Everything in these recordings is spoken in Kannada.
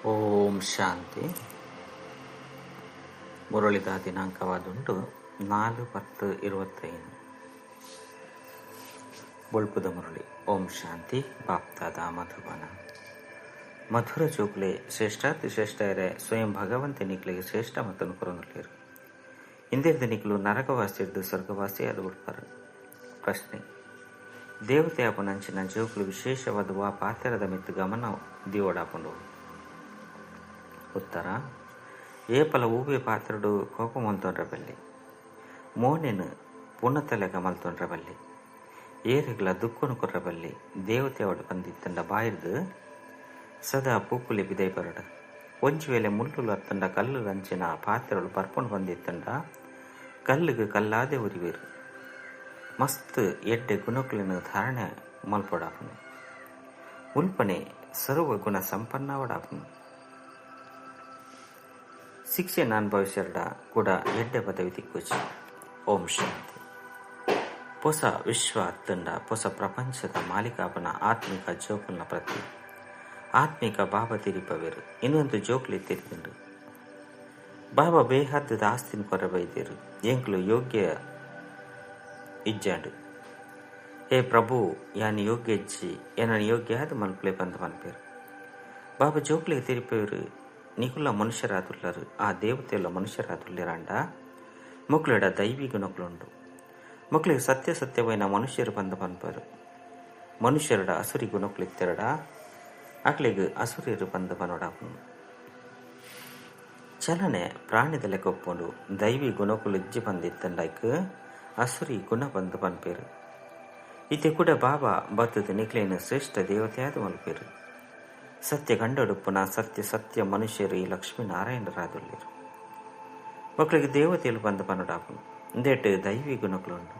ಓಂ ಶಾಂತಿ. ಮುರಳಿದ ದಿನಾಂಕವಾದುಂಟು 4/10/25. ಬೊಳ್ಪುದ ಮುರಳಿ. ಓಂ ಶಾಂತಿ. ಬಾಪ್ತಾದ ಮಧುಬನ. ಮಧುರ ಜೋಕ್ಲೆ ಶ್ರೇಷ್ಠಾತಿ ಶ್ರೇಷ್ಠರೇ ಸ್ವಯಂ ಭಗವಂತ ನಿಕ್ಲಿಗೆ ಶ್ರೇಷ್ಠ ಮತ್ತನ್ನು ಕೊರೊಂದುಳ್ಳೇರು. ಇಂದಿರ್ದ ನಿಕ್ಲು ನರಕವಾಸಿ ಹಿಡಿದು ಸ್ವರ್ಗವಾಸಿ ಅದು ಬಿಡ್ತಾರೆ. ಪ್ರಶ್ನೆ: ದೇವತೆ ಅಪನಂಚಿನ ಜೋಕ್ಲು ವಿಶೇಷವಾದ ಪಾತ್ರದ ಮಿತ್ತು ಗಮನ ದಿವೋಡಾಕೊಂಡು. ಉತ್ತರ: ಏಪಲ ಊಬೆ ಪಾತ್ರಡು ಕೋಪ ಮಲ್ತೊಂಡ್ರ ಬಲ್ಲಿ, ಮೋನೆನು ಪುನತಲೆಗ ಮಲ್ತೊಂಡ್ರ ಬಲ್ಲಿ, ಏರಿಗಳ ದುಃಖನು ಕೊರ್ರ ಬಲ್ಲಿ ದೇವತೆ ಅವಡು ಬಂದಿತ್ತಂಡ ಬಾಯಿರ್ದು ಸದಾ ಪೂಕುಲಿ ಬಿದೈ ಬರಡು. ಒಂಜಿ ವೇಳೆ ಮುಳ್ಳುಲು ಅತ್ತಂಡ ಕಲ್ಲು ರಂಚಿನ ಪಾತ್ರಗಳು ಬರ್ಪುಂಡು ಬಂದಿತ್ತಂಡ ಕಲ್ಲಿಗೆ ಕಲ್ಲಾದೆ ಉರಿವೇರು. ಮಸ್ತ್ ಎಡ್ಡೆ ಗುಣಕುಲಿನ ಧಾರಣೆ ಮಲ್ಪೊಡಾಪನು. ಮುಲ್ಪನೆ ಸರ್ವ ಗುಣ ಸಂಪನ್ನವಡಾಪನು. ಶಿಕ್ಷೆಯನ್ನು ಅನುಭವಿಸಿರಡ ಕೂಡ ಎಡ್ಡೆ ಪದವಿ ತಿಕ್ಕೋಚಿ. ಓಂ ಶಾಂತಿ. ಹೊಸ ವಿಶ್ವ ಅತ್ತಂಡ ಹೊಸ ಪ್ರಪಂಚದ ಮಾಲೀಕಾಪನ ಆತ್ಮಿಕ ಜೋಕುಲ್ನ ಪ್ರತಿ ಆತ್ಮಿಕ ಬಾಬಾ ತಿರಿಪವೇರು. ಇನ್ನೊಂದು ಜೋಕ್ಲಿ ತಿರಿದಿಂಡು ಬಾಬಾ ಬೇಹದ್ದದ ಆಸ್ತಿನ ಕೊರಬೈದೇರು. ಎಂಕ್ಲು ಯೋಗ್ಯ ಇಜ್ಜಾಂಡು. ಹೇ ಪ್ರಭು, ಯಾನ್ ಯೋಗ್ಯ ಇಜ್ಜಿ ಏನನ್ನು ಯೋಗ್ಯ ಆದ ಮಲ್ಪಲೆ ಬಂದು ಮನ್ಪೇರು. ಬಾಬಾ ಜೋಕ್ಲಿಗೆ ತಿರಿಪೇರು. ನಿಕುಲ ಮನುಷ್ಯರಾದುಳ್ಳರು, ಆ ದೇವತೆಲ್ಲ ಮನುಷ್ಯರಾದುಳ್ಳಿರಂಡ ಮಕ್ಕಳಿಡ ದೈವಿ ಗುಣಗಳುಂಡು. ಮಕ್ಕಳಿಗೆ ಸತ್ಯವೈನ ಮನುಷ್ಯರು ಬಂದು ಪನ್ಪರು. ಮನುಷ್ಯರಡ ಅಸುರಿ ಗುಣಗಳಿತ್ತೆರಡ ಅಕ್ಲಿಗೆ ಅಸುರಿಯರು ಬಂದು ಪನೋಡಾಪನು. ಚಲನೆ ಪ್ರಾಣಿದ ಲೆಕ್ಕೊಪ್ಪುಂಡು ದೈವಿ ಗುಣಗಳು ಇಜ್ಜಿ ಬಂದಿತ್ತಂಡಕ್ಕೆ ಅಸುರಿ ಗುಣ ಬಂದು ಪನ್ಪೇರು. ಇತ್ತೆ ಕೂಡ ಬಾಬಾ ಬತ್ತದ ನಿಕ್ಲೇನು ಶ್ರೇಷ್ಠ ದೇವತೆಯಾದ ಮಲ್ಪೇರು. ಸತ್ಯ ಗಂಡಡುಪ್ಪನ ಸತ್ಯ ಮನುಷ್ಯರು ಈ ಲಕ್ಷ್ಮೀನಾರಾಯಣರಾದುಳ್ಳರು. ಮಕ್ಕಳಿಗೆ ದೇವತೆಯಲ್ಲಿ ಬಂದು ಪನೋಡಾಪನು. ಇಂದೇಟು ದೈವಿ ಗುಣಗಳುಂಡು.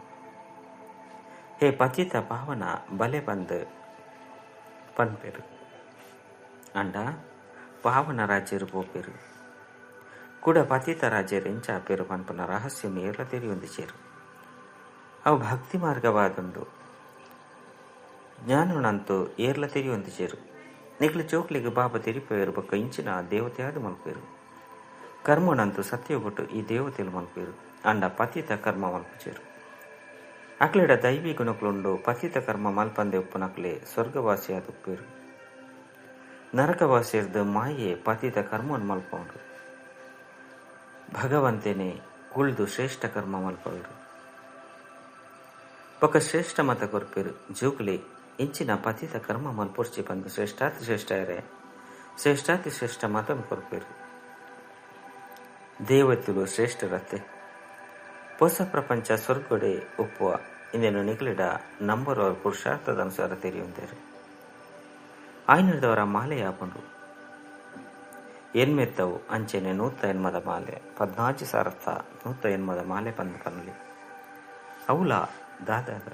ಹೇ ಪತಿತ ಪಾವನ ಬಲೆ ಬಂದು ಪನ್ಪೇರು ಅಂಡ ಪಾವನ ರಾಜ್ಯರು ಪೋಪೇರು. ಕೂಡ ಪತಿತ ರಾಜ್ಯರು ಎಂಚಾಪೇರು ಪನ್ಪನ ರಹಸ್ಯವನ್ನು ಏರ್ಲ ತೆರಿಯೊಂದಿಚೇರು. ಅವು ಭಕ್ತಿ ಮಾರ್ಗವಾದುಂಡು. ಜ್ಞಾನನಂತೂ ಏರ್ಲ ತೆರಿಯೊಂದಿಚೇರು. ನಿಕ್ಲು ಚೋಕ್ಲಿಗೆ ಬಾಬಾ ತಿರಿಪೇರು ಬೊಕ್ಕ ಇಂಚಿನ ದೇವತೆಯಾದ ಮಲ್ಪೇರು. ಕರ್ಮನಂತೂ ಸತ್ಯಗೊಟ್ಟು ಈ ದೇವತೆಯಲ್ಲಿ ಮಲ್ಪೇರು ಅಂಡ ಪತಿತ ಕರ್ಮ ಮಲ್ಪಚೇರು. ಅಕ್ಲೆಡ ದೈವಿ ಗುಣಗಳುಂಡು. ಪತಿತ ಕರ್ಮ ಮಲ್ಪಂದೆ ಉಪ್ಪನಕ್ಲೆ ಸ್ವರ್ಗವಾಸಿಯಾದ ಉಪ್ಪೇರು. ನರಕವಾಸಿಯರ್ದು ಮಾಯೆ ಪತಿತ ಕರ್ಮವನ್ನು ಮಲ್ಪೌಂಡು. ಭಗವಂತನೇ ಕುಳ್ದು ಶ್ರೇಷ್ಠ ಕರ್ಮ ಮಲ್ಪವರು. ಬೊಕ್ಕ ಶ್ರೇಷ್ಠ ಮತ ಕೊರ್ಪೇರು. ಜೋಕ್ಲಿ ಇಂಚಿನ ಪತಿತ ಕರ್ಮ ಮಲ್ಪೊರ್ಚಿ ಬಂದು ಶ್ರೇಷ್ಠಾತಿ ಶ್ರೇಷ್ಠ ಮತನ್ನು ಕೊರ್ಪೇರು. ದೇವತೆಲು ಶ್ರೇಷ್ಠರತ್ತೆ. ಹೊಸ ಪ್ರಪಂಚ ಸ್ವರ್ಗೊಡೆ ಒಪ್ಪುವ ಇಂದೇನು ನಿಗಲಿಡ ನಂಬರ್ ಅವರ ಪುರುಷಾರ್ಥದ ಅನುಸಾರ ತೆರೆಯುವಂತೇರು. ಆಯ್ನದವರ ಮಾಲೆ ಯಾಪುಂಡು ಎನ್ಮೆತ್ತವು ಅಂಚೆನೆ 180 ಮಾಲೆ 14,180 ಮಾಲೆ ಬಂದು ಪನ್ನಲಿ ಅವಲ ದಾದಾಗ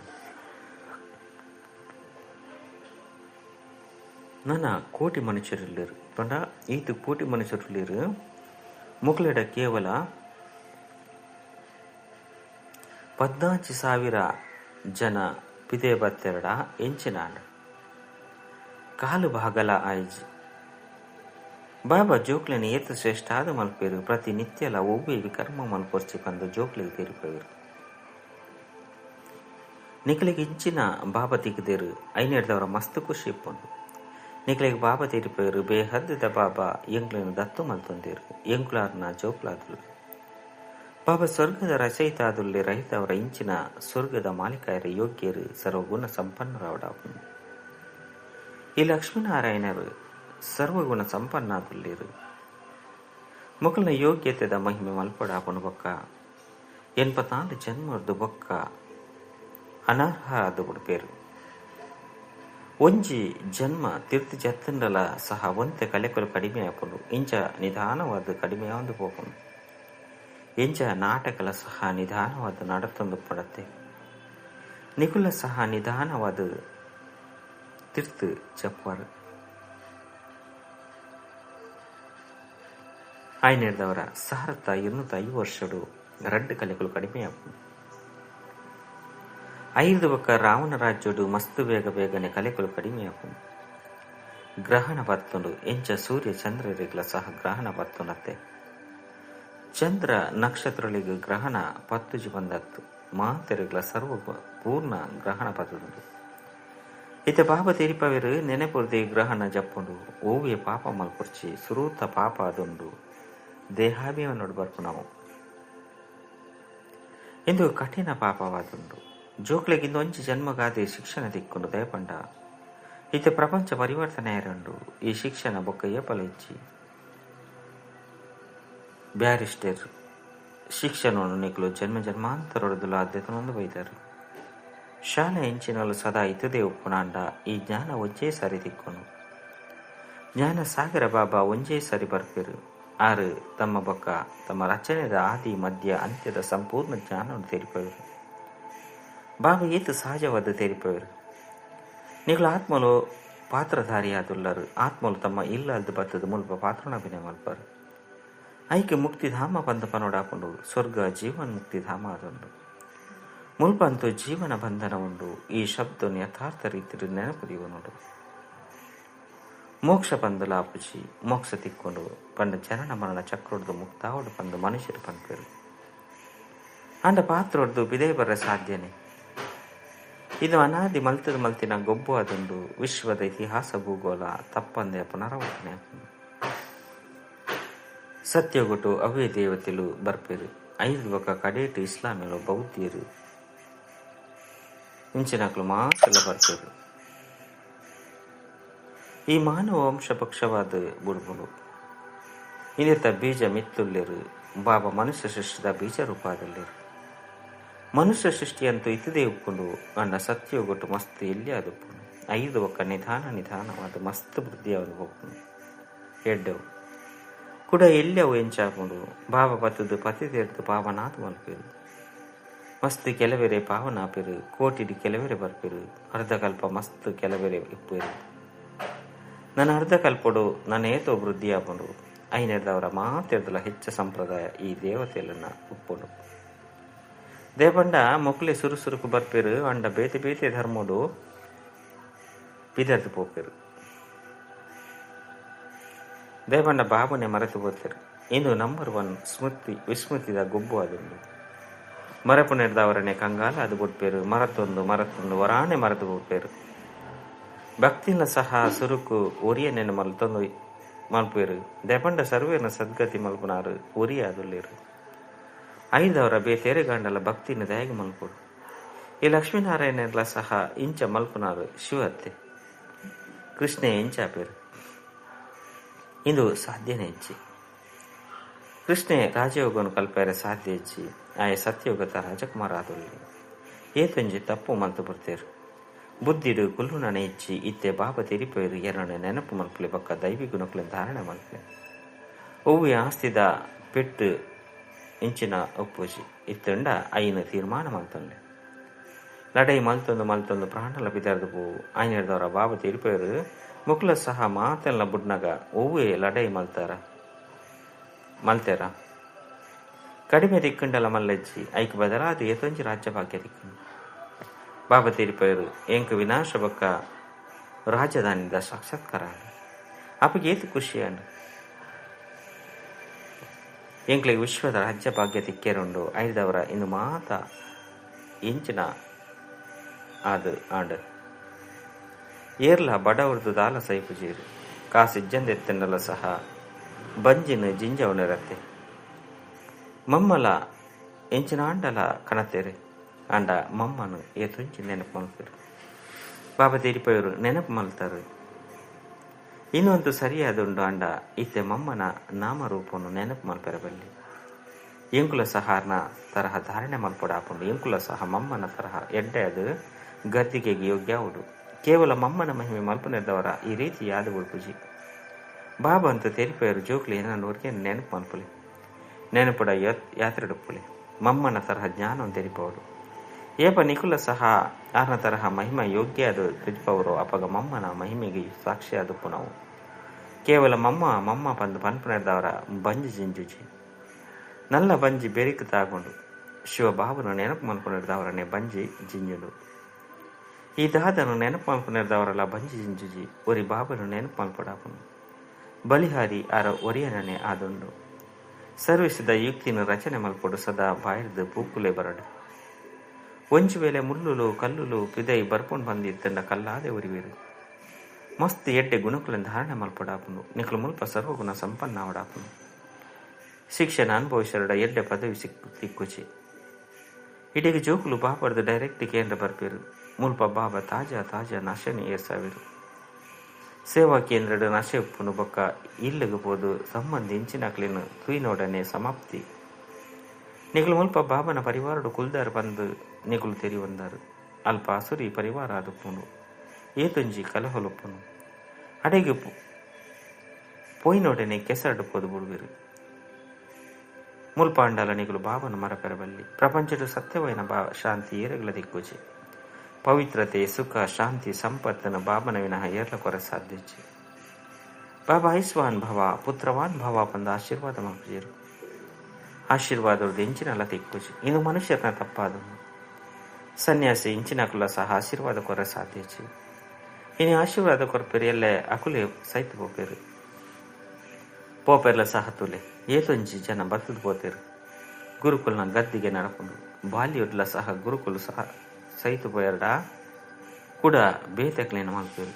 ನನ್ನ ಕೋಟಿ ಮನುಷ್ಯರಿಲ್ಲಿರು ತೊಂಡ ಈತು ಕೋಟಿ ಮನುಷ್ಯರಿಲ್ಲಿರು. ಮುಕ್ಲೆಡ ಕೇವಲ 14,000 ಜನ ಪಿದೆ ಬತ್ತೆರಡ ಎಂಚಿನಾಡ ಕಾಲು ಭಾಗಲ ಆಯ್ಜಿ. ಬಾಬಾ ಜೋಕ್ಲಿನ ಏತ ಶ್ರೇಷ್ಠ ಆದ ಮಲ್ಪೇರು. ಪ್ರತಿನಿತ್ಯಲ ಒವ್ವೇವಿ ಕರ್ಮ ಮಲ್ಪೊರ್ಚಿ ಬಂದು ಜೋಕ್ಲಿಗೆ ತೀರಿಪೇರು. ನಿಕ್ಲಿಗೆ ಇಂಚಿನ ಬಾಬಾ ತಿಕ್ಕದೇರು ಐನೆಡ್ದವರ ಮಸ್ತ್ ಖುಷಿ ಇಪ್ಪುಂಡು. ನಿಕ್ಲಿಗೆ ಬಾಬಾ ತೀರಿಪೇರು. ಬೇಹದ್ದದ ಬಾಬಾ ಎಂಗ್ಲನ್ನು ದತ್ತು ಮಲ್ತೊಂದೇರು. ಎಂಗ್ಲಾರ್ನ ಜೋಕ್ಲಾದುಲು ಬಾಬಾ ಸ್ವರ್ಗದ ರಚಯಿತ ಆದುಲ್ಲೆ ರಹಿತವರ ಇಂಚಿನ ಸ್ವರ್ಗದ ಮಾಲೀಕಾಯರ ಯೋಗ್ಯರು ಸರ್ವಗುಣ ಸಂಪನ್ನರವಡಾಪನು. ಈ ಲಕ್ಷ್ಮೀನಾರಾಯಣರು ಸರ್ವಗುಣ ಸಂಪನ್ನಾದುಲ್ಲೇರು. ಮಕ್ಕಳನ ಯೋಗ್ಯತೆದ ಮಹಿಮೆ ಮಲ್ಪಡಾಪನು. ಬೊಕ್ಕ 84 ಜನ್ಮರ್ದು ಬೊಕ್ಕ ಅನರ್ಹ ಅದು ಬಿಡ್ಪೇರು. ಒಂಜಿ ಜನ್ಮ ತಿರ್ತಿ ಜತ್ತಂಡಲ ಸಹ ಒಂತೆ ಕಲೆಕೊಲು ಕಡಿಮೆ ಆಪುಂಡು. ಇಂಚ ನಿಧಾನವಾದ ಕಡಿಮೆಯಾವಂದು ಪೋಪುಂಡು. ಎಂಚ ನಾಟಕಲ ಸಹ ನಿಧಾನವಾದ ನಡತೊಂದು ಪಡತ್ತೆ. ನಿಕುಲ ಸಹ ನಿಧಾನವಾದ ತಿರ್ತು ಚಪ್ಪರು. ಆಯ್ನೆಡ್ದವರ ಸಾರತ 205 ವರ್ಷಡು ರಡ್ಡು ಕಲೆಗಳು ಕಡಿಮೆ ಆಪುಂಡು. 5 ಬೊಕ್ಕ ರಾವಣ ರಾಜ್ಯಡು ಮಸ್ತ್ ಬೇಗನೆ ಕಲೆಗಳು ಕಡಿಮೆ ಆಪುಂಡು. ಗ್ರಹಣ ಬತ್ತುಂಡು ಎಂಚ ಸೂರ್ಯ ಚಂದ್ರರಿಗ್ಲ ಸಹ ಗ್ರಹಣ ಬತ್ತುನತ್ತೆ. ಚಂದ್ರ ನಕ್ಷತ್ರಳಿಗೆ ಗ್ರಹಣ ಪತ್ತುಜಿ ಬಂದತ್ತು. ಮಾತೆರೆಗ್ಲ ಸರ್ವ ಪೂರ್ಣ ಗ್ರಹಣ ಪತ್ತುಂಡು. ಇತ್ತೆ ಪಾಪ ತಿರಿಪವೆರು ನೆನೆಪುರದೆ ಗ್ರಹಣ ಜಪ್ಪುಂಡು ಓವಿಯ ಪಾಪ ಮಲ್ಪುರ್ಚಿ ಸುರೂತ ಪಾಪ ಅದುಂಡು ದೇಹಾಭಿಮಾನೋಡು ಬರ್ಪುನವು. ಇಂದು ಕಠಿಣ ಪಾಪವಾದುಂಡು. ಜೋಕ್ಲೆಗಿಂದು ಒಂಜಿ ಜನ್ಮಗಾದೆ ಶಿಕ್ಷಣ ತಿಕ್ಕೊಂಡು ದಯಪಂಡ ಇತ್ತೆ ಪ್ರಪಂಚ ಪರಿವರ್ತನೆ ಆಯರಂಡು. ಈ ಶಿಕ್ಷಣ ಬೊಕ್ಕ ಏಪಲ ಇಚ್ಚಿ ಬ್ಯಾರಿಸ್ಟರ್ ಶಿಕ್ಷಣವನ್ನು ನಿಕ್ಲು ಜನ್ಮ ಜನ್ಮಾಂತರೊಡದುಲು ಆದ್ಯತನೊಂದು ಬೈದರು. ಶಾಲೆ ಹೆಂಚಿನಲು ಸದಾ ಇತದೇ ಉಪ್ಪುನಾಂಡ ಈ ಜ್ಞಾನ ಒಂಜೇ ಸಾರಿ ತಿಕ್ಕೊಂಡು ಜ್ಞಾನ ಸಾಗರ ಬಾಬಾ ಒಂಜೇ ಸಾರಿ ಬರ್ಪೆರು. ಆರು ತಮ್ಮ ಬೊಕ್ಕ ತಮ್ಮ ರಚನೆದ ಆದಿ ಮಧ್ಯ ಅಂತ್ಯದ ಸಂಪೂರ್ಣ ಜ್ಞಾನವನ್ನು ತೆರಿಪವರು. ಬಾಬಾ ಏತು ಸಹಜವಾದ ತೆರಿಪವರು. ನಿಗಳು ಆತ್ಮಲು ಪಾತ್ರಧಾರಿಯಾದುಲ್ಲರು. ಆತ್ಮಲು ತಮ್ಮ ಇಲ್ಲದ ಬತ್ತದ ಮುಲ್ಪ ಪಾತ್ರನಭಿನಯ ಮಲ್ಪರು. ಐಕೆ ಮುಕ್ತಿಧಾಮ ಬಂದ ಪನೋಡಾಕೊಂಡು ಸ್ವರ್ಗ ಜೀವನ್ ಮುಕ್ತಿಧಾಮ ಅದೊಂದು ಮುಲ್ಪ ಅಂತೂ ಜೀವನ ಬಂಧನ ಉಂಡು. ಈ ಶಬ್ದವನ್ನು ಯಥಾರ್ಥ ರೀತಿಯಲ್ಲಿ ನೆನಪುದಿವನುಂಡು. ಮೋಕ್ಷ ಬಂದು ಲಾಪುಚಿ ಮೋಕ್ಷ ತಿಕ್ಕೊಂಡು ಪಂಡ ಜನನ ಮರಣ ಚಕ್ರೊಡ್ದು ಮುಕ್ತಾವಡು ಬಂದು ಮನುಷ್ಯರು ಪಂಪೇರು ಅಂಡ ಪಾತ್ರ ಹೊಡ್ದು ಬಿದೇ ಬರ ಸಾಧ್ಯನೇ. ಇದು ಅನಾದಿ ಮಲ್ತದ ಮಲ್ತಿನ ಗೊಬ್ಬು ಅದೊಂದು ವಿಶ್ವದ ಇತಿಹಾಸ ಭೂಗೋಳ ತಪ್ಪಂದೆ ಪುನರಾವರ್ತನೆ. ಸತ್ಯಗೊಟ್ಟು ಅವೇ ದೇವತೆಲು ಬರ್ಪೇರು. ಐದು ಬೊಕ್ಕ ಕಡೇಟು ಇಸ್ಲಾಮಿಲು ಬೌದ್ಧಿಯರು ಇಂಚಿನಕ್ಲು ಮಾಸೆಲ್ಲ ಬರ್ಪೇರು. ಈ ಮಾನವ ವಂಶ ಪಕ್ಷವಾದ ಬುಡ್ಬುಡು ಇನ್ನಿತ ಬೀಜ ಮಿತ್ತುಲ್ಲೇರು. ಬಾಬಾ ಮನುಷ್ಯ ಸೃಷ್ಟಿದ ಬೀಜ ರೂಪದಲ್ಲಿರು. ಮನುಷ್ಯ ಸೃಷ್ಟಿಯಂತೂ ಇತದೇ ಉಪ್ಪುಂಡು ಅಂಡ ಸತ್ಯಗೊಟ್ಟು ಮಸ್ತ್ ಎಲ್ಲಿ ಅದು ಉಪ್ಪುಂಡು. ಐದು ಒಕ್ಕ ನಿಧಾನವಾದ ಮಸ್ತ್ ಬುದ್ಧಿಯಾದ ಹೋಗ್ಪುಂಡು ಎಡ್ಡವು ಕೂಡ ಎಲ್ಲಿಯವು ಎಂಚಾಪುಂಡು. ಬಾಬಾ ಬತ್ತದು ಪತಿ ತೀರ್ದು ಪಾವನಾಥ್ ಮಲ್ಪೇರು. ಮಸ್ತ್ ಕೆಲವೆರೆ ಪಾವನಾಪೇರು. ಕೋಟಿಡಿ ಕೆಲವೆರೆ ಬರ್ಪೇರು. ಅರ್ಧಕಲ್ಪ ಮಸ್ತ್ ಕೆಲವೆರೆ ಇಪ್ಪೇರು. ನನ್ನ ಅರ್ಧಕಲ್ಪಡು ನನ್ನ ಏತೋ ವೃದ್ಧಿಯಾಪುಂಡು. ಐನೆಡ್ದವರ ಮಾತೆರ್ದಲ ಹೆಚ್ಚ ಸಂಪ್ರದಾಯ ಈ ದೇವತೆಯನ್ನ ಉಪ್ಪುಂಡು. ದೇಪಂಡ ಮೊಕ್ಲೆ ಸುರುಸುರುಕು ಬರ್ಪೇರು. ಅಂಡ ಬೇತೆ ಬೇತೆ ಧರ್ಮಡು ಬಿದರ್ದು ಪೋಪೇರು. ದೇಪಂಡ ಬಾಬುನೆ ಮರೆತು ಹೋಗ್ತೇರು. ಇನ್ನು ನಂಬರ್ 1 ಸ್ಮೃತಿ ವಿಸ್ಮೃತಿದ ಗೊಬ್ಬು ಅದೊಂದು ಮರಪು ನೆಡ್ದವರನೆ ಕಂಗಾಲ ಅದು ಬಿಡ್ಪೇರು. ಮರತ್ತೊಂದು ವರಾಣೆ ಮರೆತು ಹೋಗ್ಪೇರು. ಭಕ್ತಿನ ಸಹ ಸುರುಕು ಒರಿಯನೆನ್ನು ಮಲ್ತೊಂದು ಮಲ್ಪೇರು. ದೇಪಂಡ ಸರ್ವೇನ ಸದ್ಗತಿ ಮಲ್ಪುನಾರು ಒರಿಯ ಅದುಲ್ಲೇರು. ಐದವರ ಬೇತೇರೆ ಗಂಡಲ ಭಕ್ತಿನ ದಯಗೆ ಮಲ್ಪುಡು. ಈ ಲಕ್ಷ್ಮೀನಾರಾಯಣೆಲ್ಲ ಸಹ ಇಂಚ ಮಲ್ಪುನಾರು ಶಿವತ್ತೆ ಕೃಷ್ಣ ಎಂಚಾಪೇರು. ಇದು ಸಾಧ್ಯನೇ ಹೆಚ್ಚಿ. ಕೃಷ್ಣೆ ರಾಜಯೋಗವನ್ನು ಕಲ್ಪೇರೆ ಸಾಧ್ಯ ಹೆಚ್ಚಿ ಆಯ ಸತ್ಯಯೋಗದ ರಾಜಕುಮಾರ ಆದಲ್ಲಿ ಏತೊಂಜಿ ತಪ್ಪು ಮಲ್ತು ಬಿಡ್ತೇರು. ಬುದ್ಧಿಡು ಕುಲ್ಲುನನೆ ಹೆಚ್ಚಿ ಇತ್ತೆ ಬಾಬಾ ತಿರಿಪೇರು. ಎರಡನೇ ನೆನಪು ಮಲ್ಪಲೆ ಬಕ್ಕ ದೈವಿ ಗುಣಕ್ಲೆ ಧಾರಣೆ ಮಲ್ಪಲೆ ಒವ್ವಿ ಆಸ್ತಿದ ಪೆಟ್ಟು ಇಂಚಿನ ಒಪ್ಪುಜಿ ಇತ್ತಂಡ ಐನ ತೀರ್ಮಾನ ಮಲ್ತೊಂಡೆ ಲಡೈ ಮಲ್ತೊಂದು ಪ್ರಾಣಲ ಬಿದರ್ದು ಪೋವು. ಐನೆಡ್ದವರ ಬಾಬಾ ತಿರಿಪೇರು ಮುಕ್ಲ ಸಹ ಮಾತೆಲ್ಲ ಬುಡ್ನಾಗ ಒವ್ವೇ ಲಡೈ ಮಲ್ತೇರ ಕಡಿಮೆ ದಿಕ್ಕಂಡಲ ಮಲ್ಲಜ್ಜಿ ಐಕ್ ಬದಲಾದ ಏತೊಂಜಿ ರಾಜ್ಯ ಭಾಗ್ಯ ದಿಕ್ಕಂಡು. ಬಾಬಾ ತಿರಿಪೇರು ಎಂಕ್ ವಿನಾಶ ಬಕ್ಕ ರಾಜಧಾನಿದ ಸಾಕ್ಷಾತ್ಕಾರ ಅಪ್ಪಗೆ ಏತು ಖುಷಿ ಅಂಡು ಎಂಕ್ಲೆಗ್ ವಿಶ್ವದ ರಾಜ್ಯ ಭಾಗ್ಯ ತಿಕ್ಕೇರುಂಡು. ಐದವರ ಇನ್ನು ಮಾತ ಇಂಚಿನ ಆದು ಆಂಡ್ ಏರ್ಲ ಬಡವರ್ದು ದಾಲ ಸೈಪುಜೀರು ಕಾಸಿಜ್ಜಂದೆತ್ತೆಂಡಲ ಸಹ ಬಂಜಿನ ಜಿಂಜವನಿರತ್ತೆ ಮಮ್ಮಲ ಎಂಚಿನ ಆಂಡಲ ಕಣತೇರೆ ಅಂಡ ಮಮ್ಮನು ಏತುಂಚಿ ನೆನಪು ಮಲ್ಪರು. ಬಾಬಾ ತಿರಿಪೇರು ನೆನಪು ಮಲ್ತಾರೆ. ಇನ್ನೊಂದು ಸರಿಯಾದುಂಡು ಅಂಡ ಇತ್ತೆ ಮಮ್ಮನ ನಾಮರೂಪವನ್ನು ನೆನಪು ಮಲ್ಪೆರ ಬಲ್ಲಿ ಎಂಕುಲ ಸಹಾರ್ನ ತರಹ ಧಾರಣೆ ಮಲ್ಪಡಾಪುಂಡು. ಎಂಕುಲ ಸಹ ಮಮ್ಮನ ತರಹ ಎಡ್ಡೆ ಅದು ಗದ್ದಿಗೆಗೆ ಯೋಗ್ಯ ಉಡು. ಕೇವಲ ಮಮ್ಮನ ಮಹಿಮೆ ಮಲ್ಪನೆದ್ದವರ ಈ ರೀತಿ ಯಾದು ಉಳ್ಪುಜಿ ಬಾಬಾ ಅಂತ ತೆರಿಪೇರು ಜೋಕ್ಲಿ ಏನನ್ನೂರಿಗೆ ನೆನಪು ಮಲ್ಪುಲೆ ನೆನಪುಡ ಯಾತ್ರೆಡುಪ್ಪುಲೆ ಮಮ್ಮನ ತರಹ ಜ್ಞಾನ ತೆರಿಪವಡು. ಏಪ ನಿಕುಲ ಸಹ ಆರ್ನ ತರಹ ಮಹಿಮ ಯೋಗ್ಯ ಅದು ತೆರಿಪವರು ಅಪಗ ಮಮ್ಮನ ಮಹಿಮೆಗೆ ಸಾಕ್ಷಿಯಾದಪ್ಪು ನಾವು ಕೇವಲ ಮಮ್ಮ ಬಂದು ಪನ್ಪನೆದ್ದವರ ಬಂಜಿ ಜಿಂಜುಜಿ ನಲ್ಲ ಬಂಜಿ ಬೆರಿಕು ತಾಗೊಂಡು ಶಿವ ಬಾಬುನ ನೆನಪು ಮಲ್ಪನೆದ್ದವರನ್ನೇ ಬಂಜಿ ಜಿಂಜುಡು. ಈ ದಾದನು ನೆನಪು ಮಲ್ಪುನೆರ್ದವರೆಲ್ಲ ಬಂಜಿ ಜಿಂಜುಜಿ ಒರಿ ಬಾಬನು ನೆನಪು ಮಲ್ಪಡಾಪನು ಬಲಿಹಾರಿ ಆರ ಒರಿಯನೇ ಆದುಂಡು ಸರ್ವಿಸಿದ ಯುಕ್ತಿನ ರಚನೆ ಮಲ್ಪಡು ಸದಾ ಬಾಯಿರ್ದು ಪೂಕುಲೆ ಬರಡು ಒಂಜು ವೇಳೆ ಮುಳ್ಳುಲು ಕಲ್ಲುಲು ಪಿದೈ ಬರ್ಪುಂಡು ಬಂದಿದ್ದಂಡ ಕಲ್ಲಾದೆ ಒರಿವೇರು ಮಸ್ತ್ ಎಡ್ಡೆ ಗುಣಕುಲೆಂದು ಧಾರಣೆ ಮಲ್ಪಡಾಪನು ನಿಖಲು ಮುಲ್ಪ ಸರ್ವಗುಣ ಸಂಪನ್ನ ಅವಡಾಪನು ಶಿಕ್ಷಣ ಅನುಭವಿಸರಡ ಎಡ್ಡೆ ಪದವಿ ತಿಕ್ಕುಚಿ ಇಡೀಗೆ ಜೋಕುಲು ಬಾಬರ್ದು ಡೈರೆಕ್ಟ್ ಕೇಂದ್ರ ಬರ್ಪೇರು ಮುಲ್ಪ ಬಾಬಾ ತಾಜಾ ನಶೆನೆ ಏರ್ಸಾವಿರು ಸೇವಾ ಕೇಂದ್ರದ ನಶೆ ಉಪ್ಪುನು ಬೊಕ್ಕ ಇಲ್ಲಿಗೆ ಹೋದು ಸಂಬಂಧ ಇಂಚಿನಕ್ಲಿನ ತುಯಿನೊಡನೆ ಸಮಾಪ್ತಿ ನಿಗುಲು ಮುಲ್ಪ ಬಾಬನ ಪರಿವಾರಡು ಕುಲ್ದಾರ ಬಂದು ನಿಗುಲು ತೆರಿ ಒಂದಾರು ಅಲ್ಪ ಅಸುರಿ ಪರಿವಾರ ಆದುಪ್ಪುನು ಏತುಂಜಿ ಕಲಹೊಲುಪ್ಪುನು ಅಡೆಗೆ ಪೊಯ್ನೊಡನೆ ಕೆಸರಡು ಪೋದು ಬುಡುವಿರು ಮುಲ್ಪಾಂಡಲ ನಿಗುಲು ಬಾಬನ ಮರಪೆರಬಲ್ಲಿ ಪ್ರಪಂಚದ ಸತ್ಯವೈನ ಶಾಂತಿ ಏರಗಳ ದಿಕ್ಕುಚಿ ಪವಿತ್ರತೆ ಸುಖ ಶಾಂತಿ ಸಂಪತ್ತನ ಬಾಬನ ವಿನಃ ಏರ್ಲ ಕೊರ ಸಾಧ್ಯಚಿ ಬಾಬಾ ಐಸ್ವಾನ್ ಭವ ಪುತ್ರವಾನ್ ಭವ ಪಂದ ಆಶೀರ್ವಾದ ಮಲ್ಪಜೇರು ಆಶೀರ್ವಾದವ್ರದ್ದು ಇಂಚಿನಲ್ಲ ತಿಕ್ಕುಚಿ ಇನ್ನು ಮನುಷ್ಯರನ್ನ ತಪ್ಪಾದನು ಸನ್ಯಾಸಿ ಇಂಚಿನಕುಲ ಸಹ ಆಶೀರ್ವಾದ ಕೊರ ಸಾಧ್ಯಚಿ ಇನ್ನು ಆಶೀರ್ವಾದ ಕೊರಪೇರು ಎಲ್ಲೇ ಅಕುಲೆ ಸೈತ ಪೋಪೇರು ಪೋಪೆರ್ಲ ಸಹ ತುಲೆ ಏತೊಂಜಿ ಜನ ಬತ್ತದು ಪೋತೇರು ಗುರುಕುಲ್ನ ಗದ್ದಿಗೆ ನಡಪುಂಡು ಬಾಲ್ಯುಡ್ಲ ಸಹ ಗುರುಕುಲು ಸಹ ಸೈತು ಪೋಯರ್ಡ ಕೂಡ ಬೇತಕ್ಲೇನ ಮಲ್ಪೇರು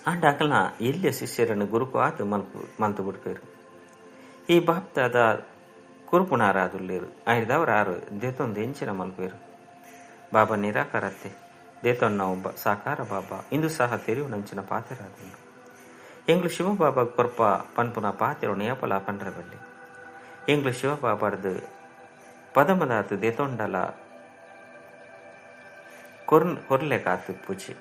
ಅಂಡ ಅಕಲ್ನ ಎಲ್ಲಿಯ ಶಿಷ್ಯರನ್ನು ಗುರುಕು ಆತು ಮಲ್ತು ಬಿಡ್ಪೇರು ಈ ಬಾಪ್ತಾದ ಕುರುಪುಣಾರಾದುಲ್ಲೇರು ಐದವ್ರ ಆರು ದೇತೊಂದು ಎಂಚಿನ ಮಲ್ಪೇರು ಬಾಬಾ ನಿರಾಕರತ್ತೆ ದೇತೊಂದು ನಾವು ಸಾಕಾರ ಬಾಬಾ ಇಂದು ಸಹ ತೆರಿವು ನಂಚಿನ ಪಾತೆರಾದುಂಡು ಎಂಗ್ಲು ಶಿವಬಾಬಾ ಕೊರ್ಪ ಪನ್ಪುನ ಪಾತೆರು ನೇಪಲ ಪಂಡ್ರಬಲ್ಲಿ ಎಂಗ್ಲು ಶಿವಬಾಬಾರ್ದು ಪದಮದಾತು ದೇತೊಂಡಲ ಕೊರ್ಲೆ ಕಾತು ಪೂಜೆ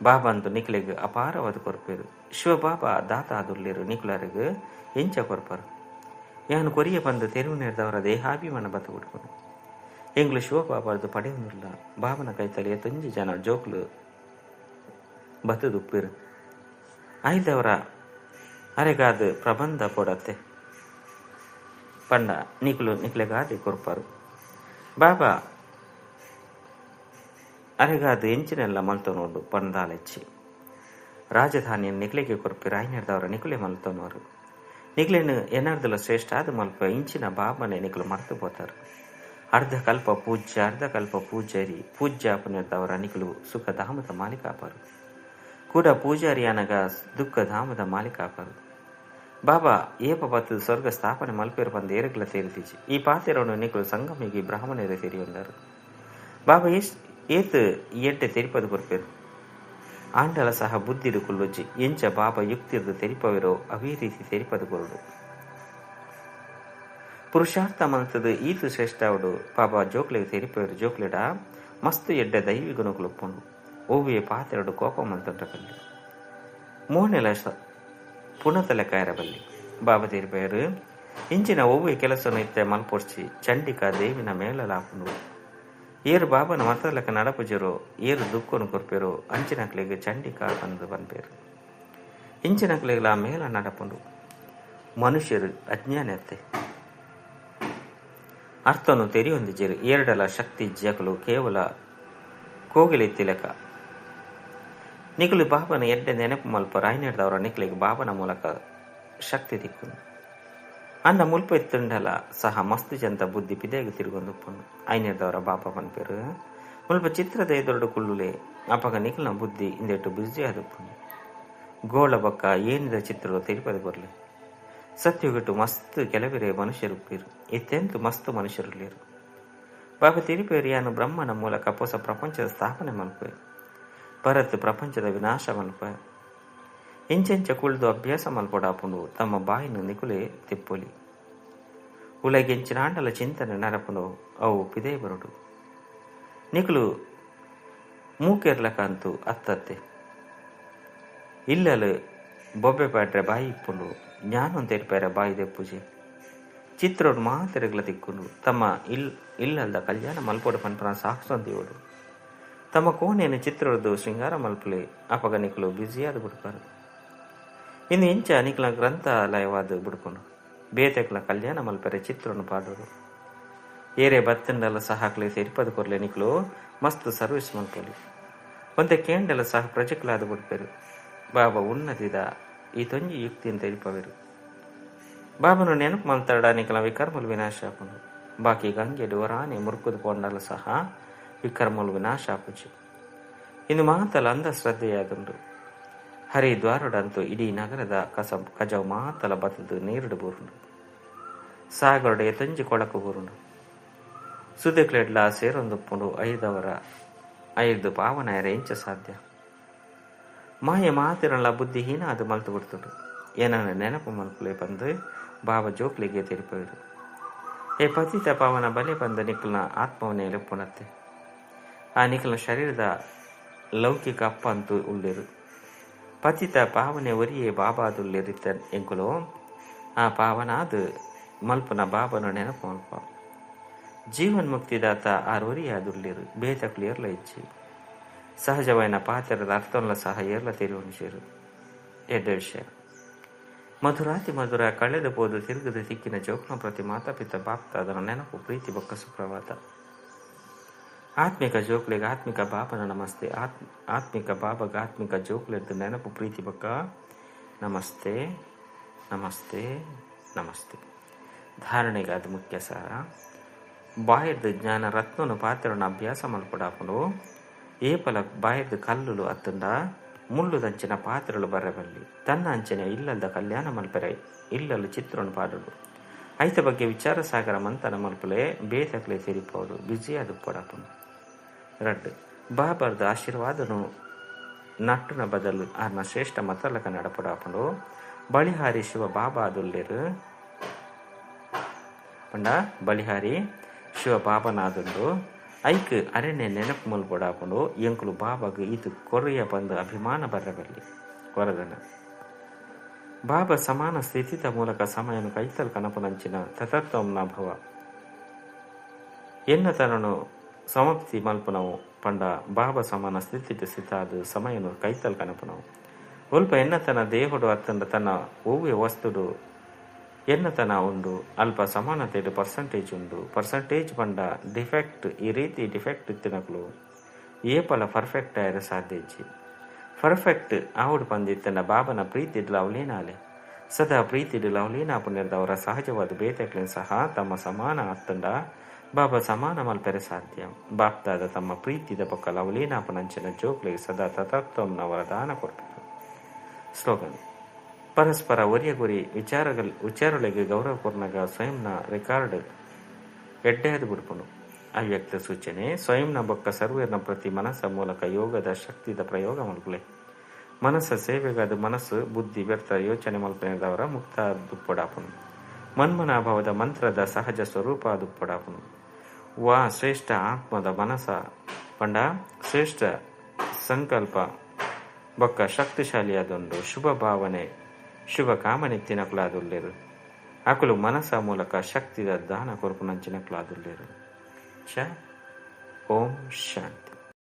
ಬಾಬಂದು ನಿಕ್ಲೆಗ್ ಅಪಾರವಾದ ಕೊರ್ಪೇರು ಶಿವಬಾಬಾ ದಾತ ಆದುಲ್ಲೇರು ನಿಕ್ಲರಿಗೆ ಎಂಚ ಕೊರ್ಪರು ಯಾನು ಕೊರಿಯ ಬಂದು ತೆರಿವು ನೆರೆದವರ ದೇಹಾಭಿಮಾನ ಬತ್ತ ಬಿಡ್ಕೊಂಡು ಎಂಗ್ಲು ಶಿವಬಾಬಾರ್ದು ಪಡೆಯುವುದಿಲ್ಲ ಬಾಬನ ಕೈತಲಿಯ ತುಂಜಿ ಜನ ಜೋಕ್ಲು ಬತ್ತದುಪ್ಪೇರು ಐದವರ ಅರೆಗಾದ ಪ್ರಬಂಧ ಕೊಡತ್ತೆ ಪಂಡ ನಿಕ್ಲೆಗಾದೆ ಕೊರ್ಪರು ಬಾಬಾ ಅರೆಗಾದ ಎಂಚಿನೆಲ್ಲ ಮಲ್ತನೋಡು ಪಂದಾಲೆಚ್ಚಿ ರಾಜಧಾನಿಯನ್ನು ನಿಕ್ಲೆಗೆ ಕೊರ್ಪಿರು ಐನೆರ್ದವರ ನಿಕ್ಲೆ ಮಲ್ತನೋರು ನಿಕ್ಲೆನು ಎನ್ನರ್ದಲ ಶ್ರೇಷ್ಠ ಆದ ಮಲ್ಪ ಇಂಚಿನ ಬಾಬನೆ ನಿಕ್ಲು ಮರ್ತು ಪೋತಾರು ಅರ್ಧ ಕಲ್ಪ ಪೂಜ್ಯರಿ ಪೂಜ್ಯಾಪನೆರ್ದವರ ನಿಕ್ಲು ಸುಖಧಾಮದ ಮಾಲೀಕಾಪರು ಕೂಡ ಪೂಜಾರಿ ಅನಗ ದುಃಖಧಾಮದ ಮಾಲೀಕಾಪರು ಬಾಬಾ ಏಪ ಬತ್ತು ಸ್ವರ್ಗ ಸ್ಥಾಪನೆ ಮಲ್ಪೇರು ಬಂದು ಏರಗ್ಲ ತೇರಿತಿಚಿ ಈ ಪಾತೆರವನ್ನು ನಿಕ್ಲು ಸಂಗಮಿಗೆ ಬ್ರಾಹ್ಮಣರ ತೆರಿಯೊಂದರು ಬಾಬಾ ಏತು ಎಡ್ಡೆ ತೆರಿಪದು ಕೊರ್ಪೇರು ಆಂಡಲ ಸಹ ಬುದ್ಧಿಡು ಕುಲ್ಲುಜ್ಜಿ ಎಂಚ ಬಾಬಾ ಯುಕ್ತಿರ್ದು ತೆರಿಪವಿರೋ ಅವೇ ರೀತಿ ತೆರಿಪದು ಕೊರಡು ಪುರುಷಾರ್ಥ ಮನ್ಸದು ಈತು ಶ್ರೇಷ್ಠ ಅವಡು ಬಾಬಾ ಜೋಕ್ಲೆಗೆ ತೆರಿಪವರು ಜೋಕ್ಲೆಡ ಮಸ್ತು ಎಡ್ಡೆ ದೈವಿ ಗುಣಗುಲುಪ್ಪುಂಡು ಓವಿಯ ಪಾತೆರಡು ಕೋಪ ಮಂತೊಂಡ್ರಬಲ್ಲಿ ಮೋನೆಲ ಪುನತಲೆ ಕಾಯರಬಲ್ಲಿ ಬಾಬಾ ತೆರಿಪೇರು ಇಂಚಿನ ಓವಿಯ ಕೆಲಸವನ್ನು ಇತ್ತೆ ಮಲ್ಪೊರ್ಚಿ ಚಂಡಿಕಾ ದೇವಿನ ಮೇಲಲಾಪುಂಡು ಏರು ಬಾಬನ ಮತಲಕ ನಡಪುಜರು ಏರು ದುಃಖನು ಕೊರ್ಪೇರು ಅಂಚಿನಕ್ಲೆಗೆ ಚಂಡಿಕಾ ಬಂದು ಬಂದ್ಪೇರು ಇಂಚಿನಕ್ಲೆಗಳ ಮೇಲ ನಡಪುಂಡು ಮನುಷ್ಯರು ಅಜ್ಞಾನತೆ ಅರ್ಥನು ತೆರಿಯೊಂದಿಜೇರು ಏರಡಲ ಶಕ್ತಿ ಜಗಲು ಕೇವಲ ಕೋಗಿಲೆತ್ತಿಲಕ ನಿಗುಲು ಬಾಬನ ಎಡ್ಡೆ ನೆನಪು ಮಲ್ಪ ರಾಯ್ನೆಡ್ದವರ ನಿಕ್ಲಿಗೆ ಬಾಬನ ಮೂಲಕ ಶಕ್ತಿ ದಿಕ್ಕುನು ಅಂದ ಮುಲ್ಪ ಎತ್ತುಂಡಲ ಸಹ ಮಸ್ತು ಜಂತ ಬುದ್ಧಿ ಪಿದೆಗೆ ತಿರುಗೊಂದುಪ್ಪುನು ಐನೆಡ್ದವರ ಬಾಬಾ ಪನ್ಪೇರು ಮುಲ್ಪ ಚಿತ್ರದ ಎದುರುಡು ಕುಳ್ಳುಲೆ ಅಪಗ ನಿಖಲ್ನ ಬುದ್ಧಿ ಇಂದೆಟ್ಟು ಬಿಸಿ ಆದುಪ್ಪುನು ಗೋಳ ಬೊಕ್ಕ ಏನಿದ ಚಿತ್ರಗಳು ತಿರುಪದಿ ಬರಲಿ ಸತ್ಯುಗಿಟ್ಟು ಮಸ್ತ್ ಕೆಲವಿರೆ ಮನುಷ್ಯರುಪ್ಪೇರು ಇತ್ತೆಂತು ಮಸ್ತು ಮನುಷ್ಯರುಳ್ಳೇರು ಬಾಬಾ ತಿರುಪೇರು ಯಾನು ಬ್ರಹ್ಮನ ಮೂಲಕ ಹೊಸ ಪ್ರಪಂಚದ ಸ್ಥಾಪನೆ ಮಲ್ಪೆ ಭರತ್ ಪ್ರಪಂಚದ ವಿನಾಶ ಮಲ್ಪ ಎಂಚೆಂಚ ಕುಳ್ದು ಅಭ್ಯಾಸ ಮಲ್ಪೊಡಾಪುಂಡು ತಮ್ಮ ಬಾಯಿನ ನಿಕುಲೆ ತಿಪ್ಪೊಲಿ ಉಲಗೆಂಚಿನ ಆಂಡಲ ಚಿಂತನೆ ನರಪುಂಡು ಅವು ಪಿದೇ ಬರುಡು ನಿಕುಲು ಮೂಕೆರ್ಲಕಂತೂ ಅತ್ತತ್ತೆ ಇಲ್ಲಲು ಬೊಬ್ಬೆ ಪಾಟ್ರೆ ಬಾಯಿ ಇಪ್ಪುಂಡು ಜ್ಞಾನ ತೆರಿಪೇರ ಬಾಯಿ ದೆಪ್ಪುಜೆ ಚಿತ್ರೋಡು ಮಾತೆರೆಗ್ಲ ತಿಕ್ಕುಂಡು ತಮ್ಮ ಇಲ್ಲಲ್ದ ಕಲ್ಯಾಣ ಮಲ್ಪೊಡು ಪನ್ಪನ ಸಾಕ್ಸೊಂದಿವೋಡು ತಮ್ಮ ಕೋಣೆಯನ್ನು ಚಿತ್ರೋಡು ಶೃಂಗಾರ ಮಲ್ಪಲೆ ಅಪಗ ನಿಕುಲು ಬ್ಯುಸಿಯಾದ ಬಿಡ್ಪಾರು ಇನ್ನು ಇಂಚ ನಿಕ್ಲ ಗ್ರಂಥಾಲಯವಾದ ಬಿಡ್ಕೊಂಡು ಬೇತೆಕ್ಲ ಕಲ್ಯಾಣ ಮಲ್ಪರೆ ಚಿತ್ರವನ್ನು ಪಾಡೋರು ಏರೆ ಬತ್ತಂಡಲ್ಲ ಸಹಾಕ್ಲೆ ಸೇರಿಪದ ಕೊರ್ಲೆ ನಿಕ್ಲು ಮಸ್ತ್ ಸರ್ವಿಸ್ ಮಲ್ಪೊಲಿ ಒಂತೆ ಕೇಂಡಲ ಸಹ ಪ್ರಜೆಕ್ಲಾದ ಬಿಡ್ಪೇರು. ಬಾಬಾ ಉನ್ನತಿದ ಈ ತೊಂಜಿ ಯುಕ್ತಿಯನ್ನು ತೆರಿಪವೆರು. ಬಾಬನು ನೆನಪು ಮಲ್ತಾಡ ನಿಕಲ ವಿಕರ್ಮಲು ವಿನಾಶ ಆಪುಂಡು. ಬಾಕಿ ಗಂಗೆಡು ವರಾನೆ ಮುರುಕುದು ಪೊಂಡಲ ಸಹ ವಿಕರ್ಮಲು ವಿನಾಶ ಆಪುಜಿ. ಇಂದು ಮಾತಲ ಅಂಧ ಶ್ರದ್ಧೆಯಾದುಂಡು. ಹರಿದ್ವಾರಡಂತೂ ಇಡೀ ನಗರದ ಕಜವು ಮಾತಲ ಬತ್ತದು ನೀರುಡು ಬೂರುಂಡು. ಸಾಗರಡೆ ತೊಂಜಿ ಕೊಳಕು ಬೂರುಂಡು. ಸುದ್ದಿಕ್ಲೆಡ್ಲ ಸೇರೊಂದುಪ್ಪುಂಡು ಐದು ಪಾವನಾಯರ ಎಂಚ ಸಾಧ್ಯ. ಮಾಯ ಮಾತಿರಲ್ಲ ಬುದ್ಧಿಹೀನ ಅದು ಮಲ್ತು ಬಿಡ್ತುಡು. ಏನನ್ನ ನೆನಪು ಮಲ್ಪುಲೆ ಬಂದು ಬಾಬಾ ಜೋಕ್ಲಿಗೆ ತೆರಿಪುವರು. ಏ ಪತಿತ ಪಾವನ ಬಲೆ ಬಂದ ನಿಖಲ್ನ ಆತ್ಮವನ್ನೇ ಎಲುಪ್ಪುನತ್ತೆ. ಆ ನಿಖಲ್ನ ಶರೀರದ ಲೌಕಿಕ ಅಪ್ಪ ಅಂತೂ ಉಳ್ಳಿರು. ಪತಿತ ಪಾವನೆ ಒರಿಯೇ ಬಾಬಾದುಳ್ಳಿರಿತ ಎಂಕುಲು ಆ ಪಾವನಾದ ಮಲ್ಪನ ಬಾಬನ ನೆನಪು ಮಲ್ಪ. ಜೀವನ್ ಮುಕ್ತಿದಾತ ಆರೊರಿಯಾದುಳ್ಳಿರು ಬೇತಕ್ಲು ಏರ್ಲ ಇಚ್ಚಿ. ಸಹಜವೈನ ಪಾತ್ರದ ಅರ್ಥಂಲ ಸಹ ಏರ್ಲ ತೆರಿ ಉಣಿಸಿರು. ಎಡ್ಡೆಳ್ಶ ಮಧುರಾತಿ ಮಧುರ ಕಳೆದು ಪೋದು ತಿರುಗದ ತಿಕ್ಕಿನ ಜೋಕ್ನ ಪ್ರತಿ ಮಾತಾಪಿತ ಬಾಪ್ತ ಅದರ ನೆನಪು ಪ್ರೀತಿ ಬೊಕ್ಕ ಸುಪ್ರಭಾತ. ಆತ್ಮಿಕ ಜೋಕ್ಲೆಗೆ ಆತ್ಮಿಕ ಬಾಬನ ನಮಸ್ತೆ. ಆತ್ಮಿಕ ಬಾಬಾಗ ಆತ್ಮಿಕ ಜೋಕ್ಲೆದ್ದು ನೆನಪು ಪ್ರೀತಿ ಬೊಕ್ಕ ನಮಸ್ತೆ ನಮಸ್ತೆ ನಮಸ್ತೆ. ಧಾರಣೆಗೆ ಅದು ಮುಖ್ಯ ಸಾರ. ಬಾಯರ್ದು ಜ್ಞಾನ ರತ್ನನು ಪಾತ್ರನ ಅಭ್ಯಾಸ ಮಲ್ಪಡಾಪುಂಡು. ಏಪಲ ಬಾಯರ್ದು ಕಲ್ಲುಲು ಅತ್ತುಂಡ ಮುಳ್ಳುದಂಚಿನ ಪಾತ್ರಲು ಬರಬಲ್ಲಿ. ತನ್ನ ಅಂಚನೆ ಇಲ್ಲದ ಕಲ್ಯಾಣ ಮಲ್ಪೆರೆ ಇಲ್ಲಲು ಚಿತ್ರನು ಪಾಡಲು. ಐತ ಬಗ್ಗೆ ವಿಚಾರ ಸಾಗರ ಮಂತನ ಮಲ್ಪಲೆ ಬೇತಕ್ಲೆ ತೆರಿಪೋಡು ಬಿಜಿಯಾದು ಪಡಾಪುಂಡು. ರಡ್ ಬಾಬರ್ದ ಆಶೀರ್ವಾದನು ನಟ್ಟುನ ಬದಲು ಆರ್ನ ಶ್ರೇಷ್ಠ ಮತಲಕ ನಡಪಡಾಪುಂಡು. ಬಳಿಹಾರಿ ಶಿವ ಬಾಬಾ ಅದುಲ್ಲೇರು ಪಂಡ ಬಳಿಹಾರಿ ಶಿವ ಬಾಬನಾದುಂಡು. ಐಕ್ ಅರೆನೆ ನೆನಪು ಮಲ್ಪಡಾಪುಂಡು. ಎಂಕುಲು ಬಾಬಾಗ ಇದು ಕೊರೆಯ ಬಂದು ಅಭಿಮಾನ ಬರಬಲ್ಲಿ ವರದನ. ಬಾಬಾ ಸಮಾನ ಸ್ಥಿತಿದ ಮೂಲಕ ಸಮಯನು ಕೈತಲ್ ಕನಪನಂಚಿನ ತತತ್ವಂನ ಭವ ಎನ್ನ ತನನು ಸಮಾಪ್ತಿ ಮಲ್ಪನವು ಪಂಡ ಬಾಬಾ ಸಮಾನ ಸ್ಥಿತಿ ಸಿತಾದು ಸಮಯನು ಕೈತಲ್ ಕನಪನವು. ಒಲ್ಪ ಎನ್ನತನ ದೇಹುಡು ಅತ್ತಂಡ ತನ್ನ ಓವ್ಯ ವಸ್ತುಡು ಎನ್ನತನ ಉಂಡು. ಅಲ್ಪ ಸಮಾನತೆಡು ಪರ್ಸೆಂಟೇಜ್ ಉಂಡು. ಪರ್ಸೆಂಟೇಜ್ ಪಂಡ ಡಿಫೆಕ್ಟ್. ಈ ರೀತಿ ಡಿಫೆಕ್ಟ್ ಇತ್ತಿನಕ್ಲು ಏಪಲ ಪರ್ಫೆಕ್ಟ್ ಆಯರ ಸಾಧ್ಯ ಇಜ್ಜಿ. ಪರ್ಫೆಕ್ಟ್ ಆವುಡು ಪಂದಿತ್ತನ ಬಾಬನ ಪ್ರೀತಿಡ್ ಲವಲೇನಾಲೆ ಸದಾ ಪ್ರೀತಿಡ್ ಲವಲೇನಾ ಪುಣ್ಯದವರ ಸಹಜವಾದ ಬೇತಕ್ಲೇನು ಸಹ ತಮ್ಮ ಸಮಾನ ಅತ್ತಂಡ ಬಾಬಾ ಸಮಾನ ಮಲ್ಪೆರೆ ಸಾಧ್ಯ. ಬಾಪ್ತಾದ ತಮ್ಮ ಪ್ರೀತಿದ ಪಕ್ಕ ಲವಲೇನಾಪನಂಚಿನ ಜೋಕ್ಲಿಗೆ ಸದಾ ತತತ್ವಂನವರ ದಾನ ಕೊಡ್ಬೇಕು. ಸ್ಲೋಗನ್ ಪರಸ್ಪರ ಒರಿಯಗೊರಿ ವಿಚಾರಗಳಿಗೆ ಗೌರವಪೂರ್ಣಗ ಸ್ವಯಂನ ರೆಕಾರ್ಡ್ ಎಡ್ಡೆಯದು ಬಿಡ್ಪುಂಡು. ಅವ್ಯಕ್ತ ಸೂಚನೆ ಸ್ವಯಂನ ಬೊಕ್ಕ ಸರ್ವೇರ್ನ ಪ್ರತಿ ಮನಸ್ಸ ಮೂಲಕ ಯೋಗದ ಶಕ್ತಿದ ಪ್ರಯೋಗ ಮಲ್ಪುಲೆ. ಮನಸ್ಸ ಸೇವೆಗಾದ ಮನಸ್ಸು ಬುದ್ಧಿ ವ್ಯರ್ಥ ಯೋಚನೆ ಮಲ್ಪನೆದವರ ಮುಕ್ತ ದುಪ್ಪಡಾಪುನು. ಮನ್ಮನಾಭಾವದ ಮಂತ್ರದ ಸಹಜ ಸ್ವರೂಪ ದುಪ್ಪಡಾಪುನು. ವಾ ಶ್ರೇಷ್ಠ ಆತ್ಮದ ಮನಸ ಪಂಡ ಶ್ರೇಷ್ಠ ಸಂಕಲ್ಪ ಬೊಕ್ಕ ಶಕ್ತಿಶಾಲಿಯಾದೊಂದು ಶುಭ ಭಾವನೆ ಶುಭ ಕಾಮನೆತ್ತಿನಕ್ಲಾದುಲ್ಲೇರು. ಅಕುಲು ಮನಸ್ಸ ಮೂಲಕ ಶಕ್ತಿದ ದಾನ ಕೊರಪು ನಂಚಿನಕ್ಲಾದುಲ್ಲೇರು. ಓಂ ಶಾಂತಿ.